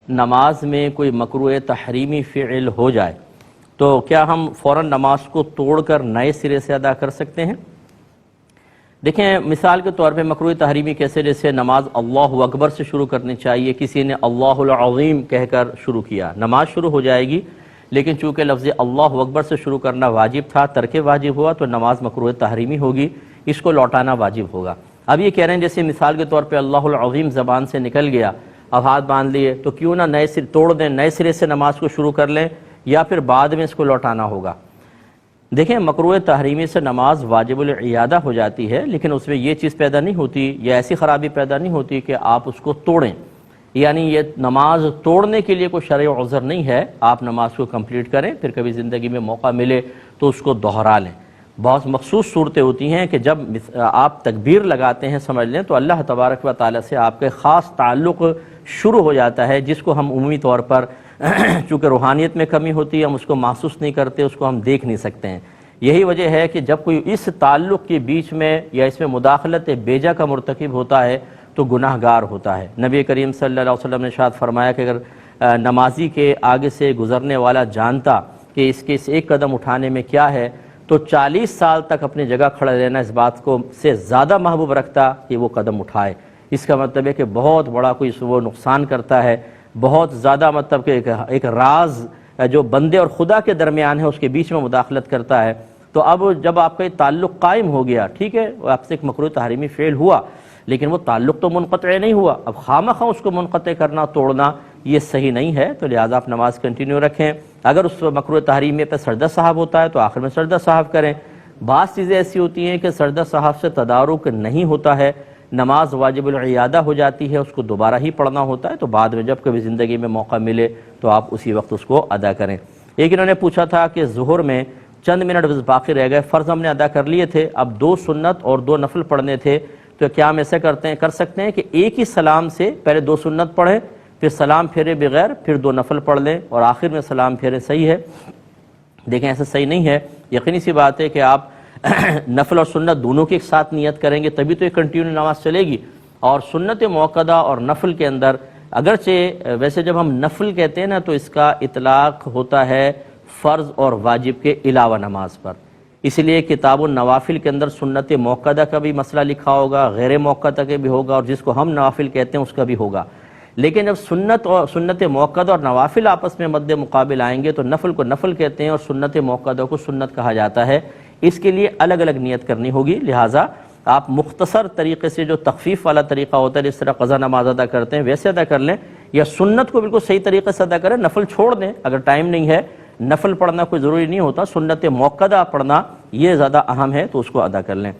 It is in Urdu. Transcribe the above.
نماز میں کوئی مکروہ تحریمی فعل ہو جائے تو کیا ہم فوراً نماز کو توڑ کر نئے سرے سے ادا کر سکتے ہیں؟ دیکھیں، مثال کے طور پہ مکروہ تحریمی کیسے؟ جیسے نماز اللہ اکبر سے شروع کرنی چاہیے، کسی نے اللہ العظیم کہہ کر شروع کیا، نماز شروع ہو جائے گی، لیکن چونکہ لفظ اللہ اکبر سے شروع کرنا واجب تھا، ترک واجب ہوا تو نماز مکروہ تحریمی ہوگی، اس کو لوٹانا واجب ہوگا۔ اب یہ کہہ رہے ہیں جیسے مثال کے طور پہ اللہ العظیم زبان سے نکل گیا، اب ہاتھ باندھ لیے، تو کیوں نہ نئے سرے توڑ دیں، نئے سرے سے نماز کو شروع کر لیں، یا پھر بعد میں اس کو لوٹانا ہوگا۔ دیکھیں، مکروہ تحریمی سے نماز واجب الاعادہ ہو جاتی ہے، لیکن اس میں یہ چیز پیدا نہیں ہوتی یا ایسی خرابی پیدا نہیں ہوتی کہ آپ اس کو توڑیں، یعنی یہ نماز توڑنے کے لیے کوئی شرعی عذر نہیں ہے، آپ نماز کو کمپلیٹ کریں، پھر کبھی زندگی میں موقع ملے تو اس کو دہرا لیں۔ بہت مخصوص صورتیں ہوتی ہیں کہ جب آپ تکبیر لگاتے ہیں، سمجھ لیں تو اللہ تبارک و تعالیٰ سے آپ کے خاص تعلق شروع ہو جاتا ہے، جس کو ہم عمومی طور پر چونکہ روحانیت میں کمی ہوتی ہے، ہم اس کو محسوس نہیں کرتے، اس کو ہم دیکھ نہیں سکتے ہیں۔ یہی وجہ ہے کہ جب کوئی اس تعلق کے بیچ میں یا اس میں مداخلت بیجا کا مرتکب ہوتا ہے تو گناہ گار ہوتا ہے۔ نبی کریم صلی اللہ علیہ وسلم نے ارشاد فرمایا کہ اگر نمازی کے آگے سے گزرنے والا جانتا کہ اس کے اس ایک قدم اٹھانے میں کیا ہے تو 40 سال تک اپنی جگہ کھڑا رہنا اس بات کو سے زیادہ محبوب رکھتا کہ وہ قدم اٹھائے۔ اس کا مطلب ہے کہ بہت بڑا کوئی وہ نقصان کرتا ہے، بہت زیادہ مطلب کہ ایک راز جو بندے اور خدا کے درمیان ہے اس کے بیچ میں مداخلت کرتا ہے۔ تو اب جب آپ کا یہ تعلق قائم ہو گیا، ٹھیک ہے، آپ سے ایک مکروہ تحریمی فعل ہوا، لیکن وہ تعلق تو منقطع نہیں ہوا، اب خواہ اس کو منقطع کرنا، توڑنا یہ صحیح نہیں ہے، تو لہٰذا آپ نماز کنٹینیو رکھیں۔ اگر اس مکروہ تحریمی پہ سجدہ سہو ہوتا ہے تو آخر میں سجدہ سہو کریں۔ بعض چیزیں ایسی ہوتی ہیں کہ سجدہ سہو سے تدارک نہیں ہوتا ہے، نماز واجب الاعادہ ہو جاتی ہے، اس کو دوبارہ ہی پڑھنا ہوتا ہے، تو بعد میں جب کبھی زندگی میں موقع ملے تو آپ اسی وقت اس کو ادا کریں۔ ایک انہوں نے پوچھا تھا کہ ظہر میں چند منٹ بس باقی رہ گئے، فرض ہم نے ادا کر لیے تھے، اب 2 سنت اور 2 نفل پڑھنے تھے، تو کیا ہم ایسے کر سکتے ہیں کہ ایک ہی سلام سے پہلے 2 سنت پڑھیں، پھر سلام پھیرے بغیر پھر 2 نفل پڑھ لیں اور آخر میں سلام پھیرے؟ صحیح ہے؟ دیکھیں، ایسا صحیح نہیں ہے۔ یقینی سی بات ہے کہ آپ نفل اور سنت دونوں کی ایک ساتھ نیت کریں گے تبھی تو یہ کنٹینیو نماز چلے گی۔ اور سنت موقدہ اور نفل کے اندر اگرچہ ویسے جب ہم نفل کہتے ہیں نا تو اس کا اطلاق ہوتا ہے فرض اور واجب کے علاوہ نماز پر، اس لیے کتاب النوافل کے اندر سنت موقدہ کا بھی مسئلہ لکھا ہوگا، غیر موقدہ کا بھی ہوگا، اور جس کو ہم نوافل کہتے ہیں اس کا بھی ہوگا۔ لیکن جب سنت موقدہ اور نوافل آپس میں مد مقابل آئیں گے تو نفل کو نفل کہتے ہیں اور سنت موقدہ کو سنت کہا جاتا ہے، اس کے لیے الگ الگ نیت کرنی ہوگی۔ لہٰذا آپ مختصر طریقے سے جو تخفیف والا طریقہ ہوتا ہے، جس طرح قضا نماز ادا کرتے ہیں ویسے ادا کر لیں، یا سنت کو بالکل صحیح طریقے سے ادا کریں، نفل چھوڑ دیں اگر ٹائم نہیں ہے، نفل پڑھنا کوئی ضروری نہیں ہوتا، سنت موقدہ پڑھنا یہ زیادہ اہم ہے تو اس کو ادا کر لیں۔